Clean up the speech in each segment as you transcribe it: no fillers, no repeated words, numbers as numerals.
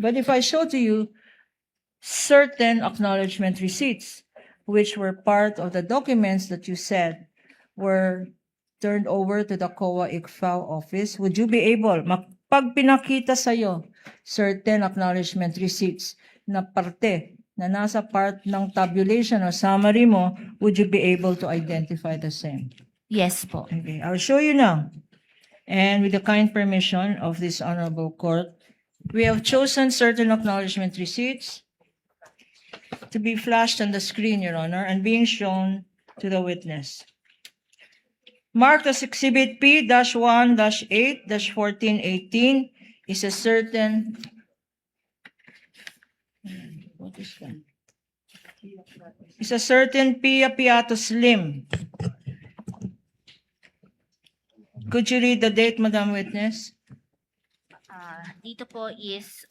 But if I show to you certain acknowledgement receipts, which were part of the documents that you said were turned over to the COA ICFAO office, would you be able, pag pinakita sa'yo, certain acknowledgement receipts na parte, na nasa part ng tabulation or summary mo, would you be able to identify the same? Yes po. Okay, I'll show you now. And with the kind permission of this honorable court, we have chosen certain acknowledgement receipts to be flashed on the screen, Your Honor, and being shown to the witness. Marked as Exhibit P-1-8-1418 is a certain... What is that? Is a certain Pia Piato Slim. Could you read the date, Madam Witness? Dito po is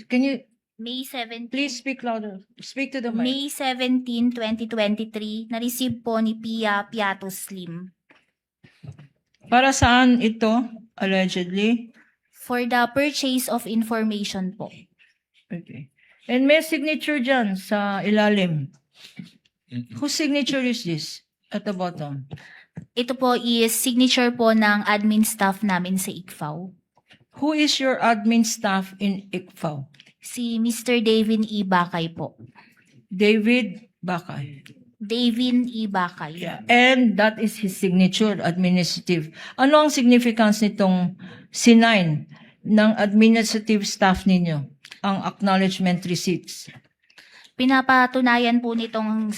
Can you May 17, please speak louder? Speak to the mic. May 17, 2023, na-receive po ni Pia Piato Slim. Para saan ito, allegedly? For the purchase of information po. Okay. And may signature dyan sa ilalim. Whose signature is this at the bottom? Ito po is signature po ng admin staff namin sa ICFAO. Who is your admin staff in ICFAO? Si Mr. Davin E. Bakay po. David Bakay. Davin E. Bakay. Yeah. And that is his signature, administrative. Ano ang significance nitong C9 ng administrative staff ninyo? Ang acknowledgement receipts. Pinapatunayan po nitong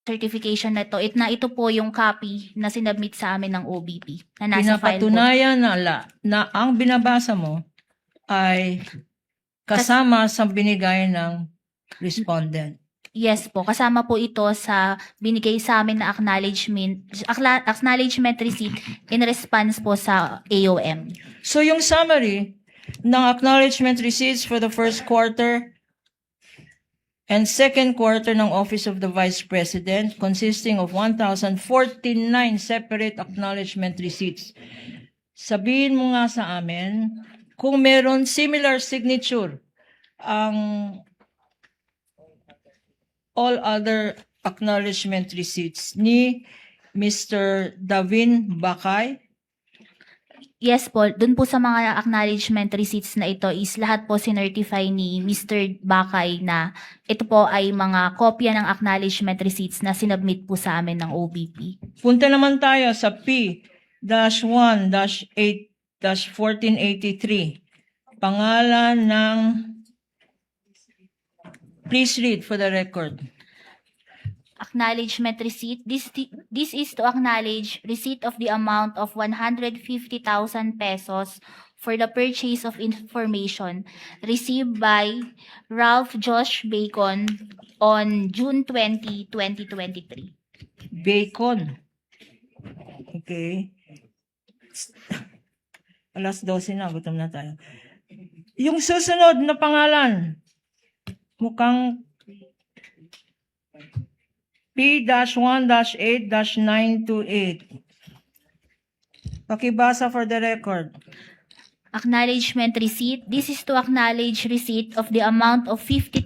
certification na ito po yung copy na sinubmit sa amin ng OBP na nasa file po. Pinapatunayan na ang binabasa mo ay kasama sa binigay ng respondent. Yes po, kasama po ito sa binigay sa amin na acknowledgement receipt in response po sa AOM. So yung summary ng acknowledgement receipts for the first quarter and second quarter ng Office of the Vice President consisting of 1,049 separate acknowledgement receipts. Sabihin mo nga sa amin kung meron similar signature ang all other acknowledgement receipts ni Mr. Davin Bakay. Yes po, dun po sa mga acknowledgement receipts na ito is lahat po sinertify ni Mr. Bakay na ito po ay mga kopya ng acknowledgement receipts na sinubmit po sa amin ng OBP. Punta naman tayo sa P-1-8-1483. Pangalan ng... Please read for the record. Acknowledgement receipt. This is to acknowledge receipt of the amount of 150,000 pesos for the purchase of information received by Ralph Josh Bacon on June 20, 2023. Bacon. Okay. Alas 12 na, gutom na tayo. Yung susunod na pangalan, mukhang P-1-8-928. Pakibasa for the record. Acknowledgement receipt. This is to acknowledge receipt of the amount of 50,000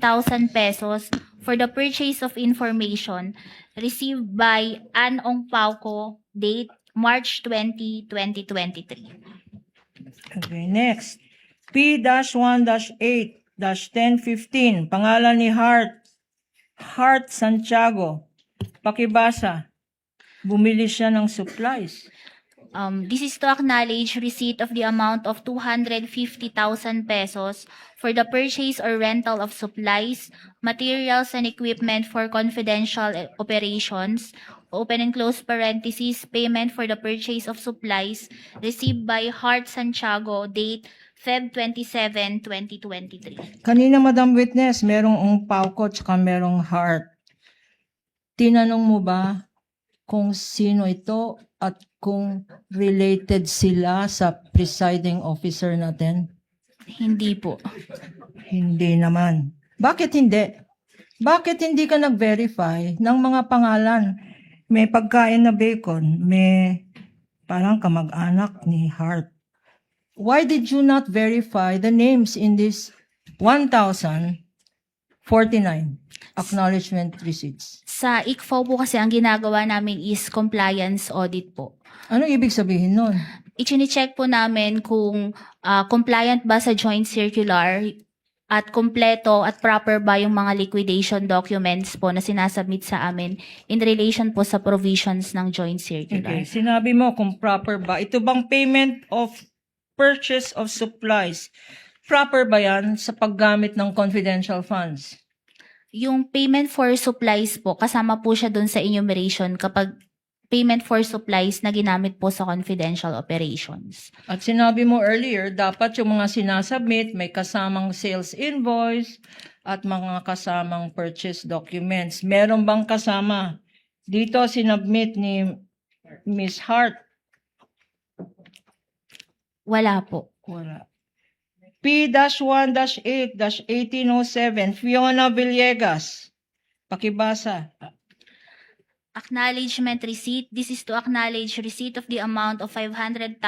pesos for the purchase of information received by Ann Ong Pauco, date March 20, 2023. Okay, next. P-1-8-1015. Pangalan ni Heart Santiago. Pakibasa. Bumili siya ng supplies. This is to acknowledge receipt of the amount of 250,000 pesos for the purchase or rental of supplies, materials, and equipment for confidential operations, open and close parentheses, payment for the purchase of supplies received by Heart Santiago, date Feb 27, 2023. Kanina, Madam Witness, merong Pauco at merong Heart. Tinanong mo ba kung sino ito at kung related sila sa presiding officer natin? Hindi po. Hindi naman. Bakit hindi? Bakit hindi ka nag-verify ng mga pangalan? May pagkain na Bacon, may parang kamag-anak ni Heart. Why did you not verify the names in this 1,049 acknowledgement receipts. Sa ICFO po kasi ang ginagawa namin is compliance audit po. Anong ibig sabihin nun? I-check po namin kung compliant ba sa joint circular at kompleto at proper ba yung mga liquidation documents po na sinasubmit sa amin in relation po sa provisions ng joint circular. Okay, sinabi mo kung proper ba. Ito bang payment of purchase of supplies, proper ba yan sa paggamit ng confidential funds? Yung payment for supplies po, kasama po siya dun sa enumeration kapag payment for supplies na ginamit po sa confidential operations. At sinabi mo earlier, dapat yung mga sinasubmit may kasamang sales invoice at mga kasamang purchase documents. Meron bang kasama? Dito sinubmit ni Ms. Hart. Wala po. Wala. P-1-8-1807, Fiona Villegas. Pakibasa. Acknowledgement receipt. This is to acknowledge receipt of the amount of 500,000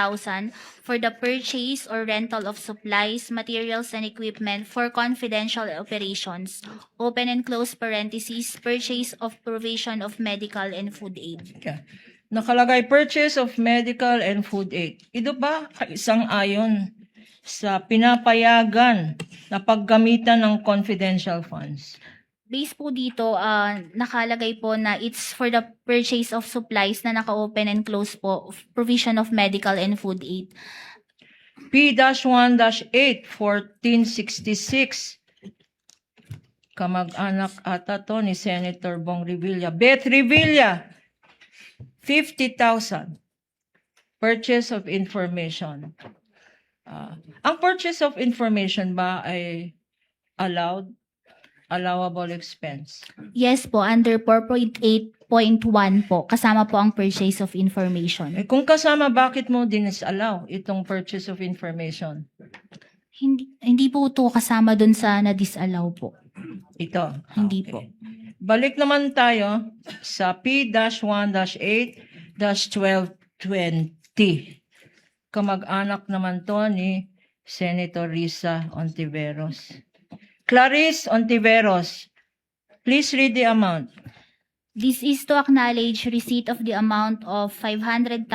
for the purchase or rental of supplies, materials, and equipment for confidential operations. Open and close parentheses. Purchase of provision of medical and food aid. Okay. Nakalagay purchase of medical and food aid. Ito ba isang ayon sa pinapayagan na paggamitan ng confidential funds? Base po dito, nakalagay po na it's for the purchase of supplies na naka-open and close po, provision of medical and food aid. P-1-8-1466. Kamag-anak ata to ni Senator Bong Revilla. Beth Revilla, 50,000. Purchase of information. Ang purchase of information ba ay allowable expense? Yes po, under 4.8.1 po, kasama po ang purchase of information. Kung kasama, bakit mo disallow itong purchase of information? Hindi po ito kasama dun sa na-disallow po. Ito. Hindi Okay. po. Balik naman tayo sa P-1-8-1220. Kamag-anak naman to ni Senator Risa Ontiveros. Clarice Ontiveros, please read the amount. This is to acknowledge receipt of the amount of 500,000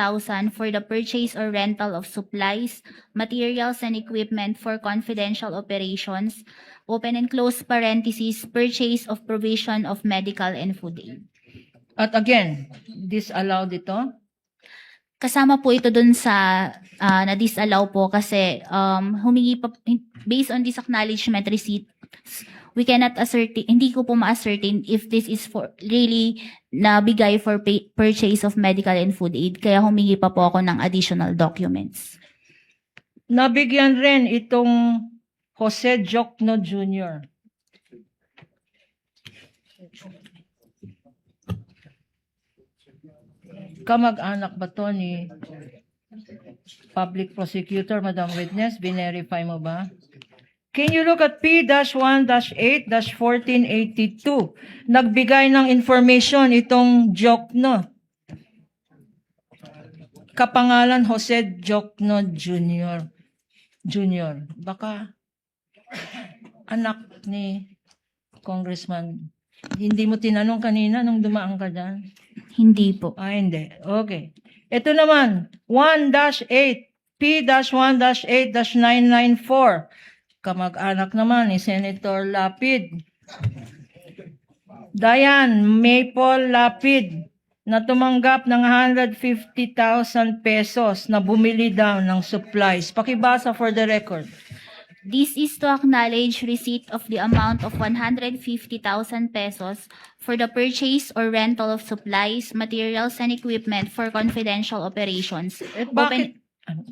for the purchase or rental of supplies, materials, and equipment for confidential operations, open and close parentheses, purchase of provision of medical and food aid. At again, disallowed ito? Kasama po ito dun sa na-disallow po kasi humingi pa, based on this acknowledgement receipt, we cannot ascertain, hindi ko po ma-ascertain if this is for really nabigay for purchase of medical and food aid. Kaya humingi pa po ako ng additional documents. Nabigyan rin itong Jose Jokno Jr. Kamag-anak ba to ni Public Prosecutor, Madam Witness? Binerify mo ba? Can you look at P-1-8-1482? Nagbigay ng information itong Jokno. Kapangalan Jose Jokno Jr. Baka anak ni Congressman. Hindi mo tinanong kanina nung dumaan ka dyan? Hindi po. Hindi. Okay. Ito naman, 1-8, P-1-8-994. Kamag-anak naman ni Senator Lapid. Diane Maple Lapid na tumanggap ng 150,000 pesos na bumili daw ng supplies. Pakibasa for the record. This is to acknowledge receipt of the amount of 150,000 pesos for the purchase or rental of supplies, materials, and equipment for confidential operations. Bakit?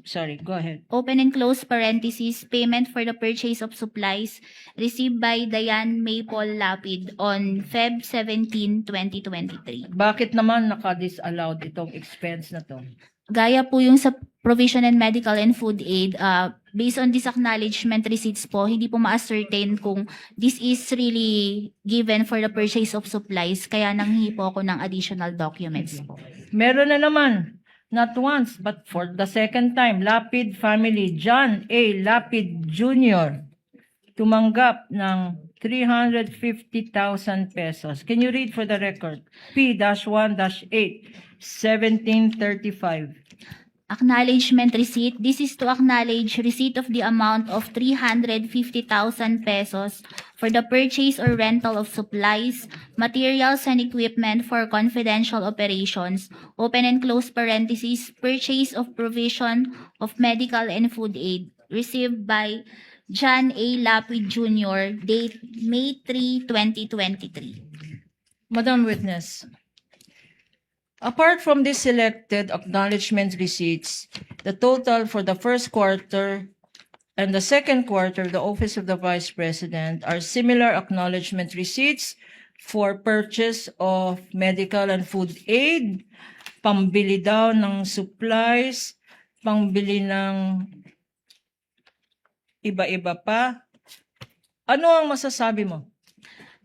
Sorry, go ahead. Open and close parentheses, payment for the purchase of supplies received by Diane Maple Lapid on Feb 17, 2023. Bakit naman naka-disallowed itong expense na to? Gaya po yung sa provision and medical and food aid, based on this acknowledgement receipts po, hindi po ma-ascertain kung this is really given for the purchase of supplies, kaya nanghihi po ako ng additional documents po. Meron na naman, not once, but for the second time, Lapid family, John A. Lapid Jr. tumanggap ng 350,000 pesos. Can you read for the record? P-1-8, 1735. Acknowledgement receipt. This is to acknowledge receipt of the amount of 350,000 pesos for the purchase or rental of supplies, materials, and equipment for confidential operations, open and close parentheses, purchase of provision of medical and food aid, received by John A. Lapid Jr., date May 3, 2023. Madam Witness, apart from these selected acknowledgement receipts, the total for the first quarter and the second quarter of the Office of the Vice President are similar acknowledgement receipts for purchase of medical and food aid, pambili daw ng supplies, pambili ng iba-iba pa. Ano ang masasabi mo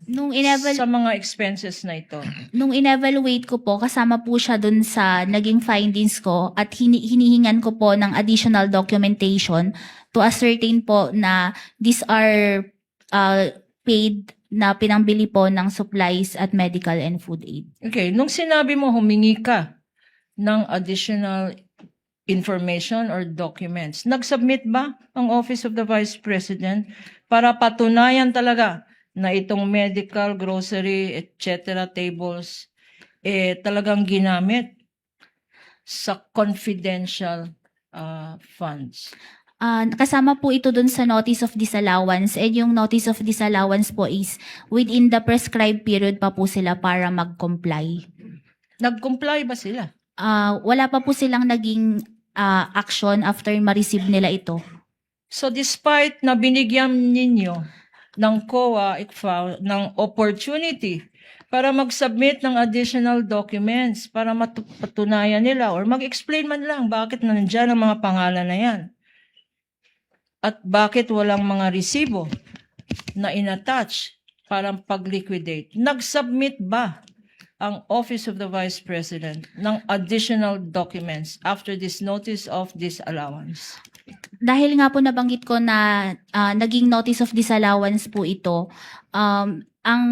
Nung sa mga expenses na ito? Nung in-evaluate ko po, kasama po siya dun sa naging findings ko at hinihingan ko po ng additional documentation to ascertain po na these are paid na pinambili po ng supplies at medical and food aid. Okay, nung sinabi mo humingi ka ng additional information or documents, nag-submit ba ang Office of the Vice President para patunayan talaga na itong medical, grocery, etc. tables talagang ginamit sa confidential funds? Kasama po ito dun sa notice of disallowance, and yung notice of disallowance po is within the prescribed period pa po sila para mag-comply. Nag-comply ba sila? Wala pa po silang naging action after ma-receive nila ito. So despite na binigyan ninyo ng COA, ICFAO, ng opportunity para mag-submit ng additional documents para mapatunayan nila or mag-explain man lang bakit nandiyan ang mga pangalan na yan. At bakit walang mga resibo na inattach para pag-liquidate. Nag-submit ba ang Office of the Vice President ng additional documents after this notice of disallowance? Dahil nga po nabanggit ko na naging notice of disallowance po ito, ang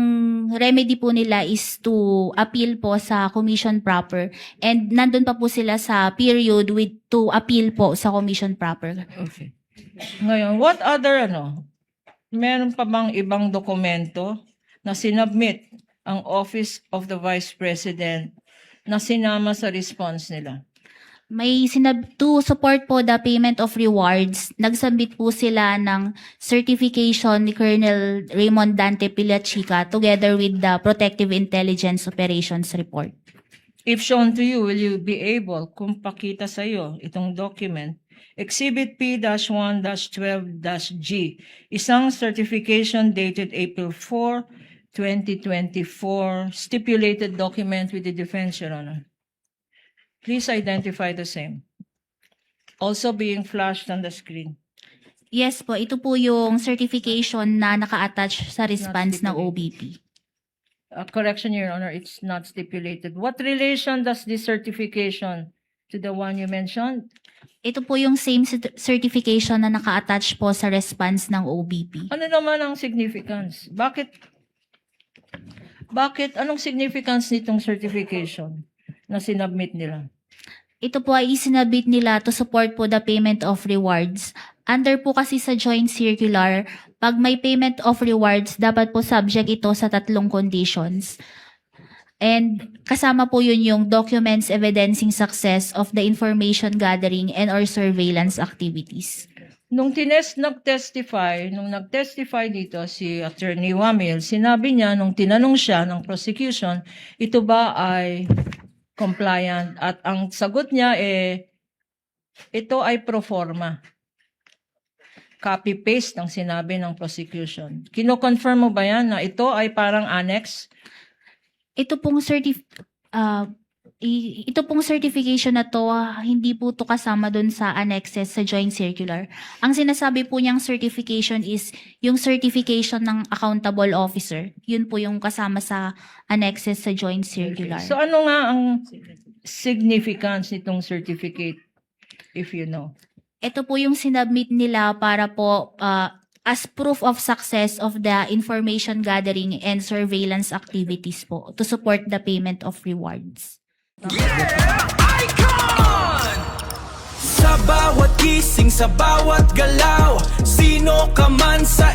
remedy po nila is to appeal po sa commission proper, and nandun pa po sila sa period to appeal po sa commission proper. Okay. Ngayon, what other meron pa bang ibang dokumento na sinubmit ang Office of the Vice President na sinama sa response nila? May to support po the payment of rewards, nagsubmit po sila ng certification ni Colonel Raymond Dante Pilachica together with the Protective Intelligence Operations Report. If shown to you, will you be able, kung pakita sa iyo itong document, Exhibit P-1-12-G, isang certification dated April 4, 2024, stipulated document with the defense, Your Honor. Please identify the same. Also being flashed on the screen. Yes po, ito po yung certification na naka-attach sa response ng OBP. Correction, Your Honor, it's not stipulated. What relation does this certification to the one you mentioned? Ito po yung same certification na naka-attach po sa response ng OBP. Ano naman ang significance? Anong significance nitong certification na sinubmit nila? Ito po ay isinabit nila to support po the payment of rewards. Under po kasi sa joint circular, pag may payment of rewards, dapat po subject ito sa 3 conditions. And kasama po yun yung documents evidencing success of the information gathering and or surveillance activities. Nung nag-testify dito si Attorney Wamil, sinabi niya nung tinanong siya ng prosecution, ito ba ay compliant? At ang sagot niya ito ay pro forma. Copy-paste ang sinabi ng prosecution. Kino-confirm mo ba yan na ito ay parang annex? Ito pong certification na to, hindi po to kasama dun sa annexes sa joint circular. Ang sinasabi po niyang certification is yung certification ng accountable officer. Yun po yung kasama sa annexes sa joint circular. So ano nga ang significance nitong certificate, if you know? Ito po yung sinubmit nila para po as proof of success of the information gathering and surveillance activities po to support the payment of rewards. Sa bawat gising, sa bawat galaw, sino ka man sa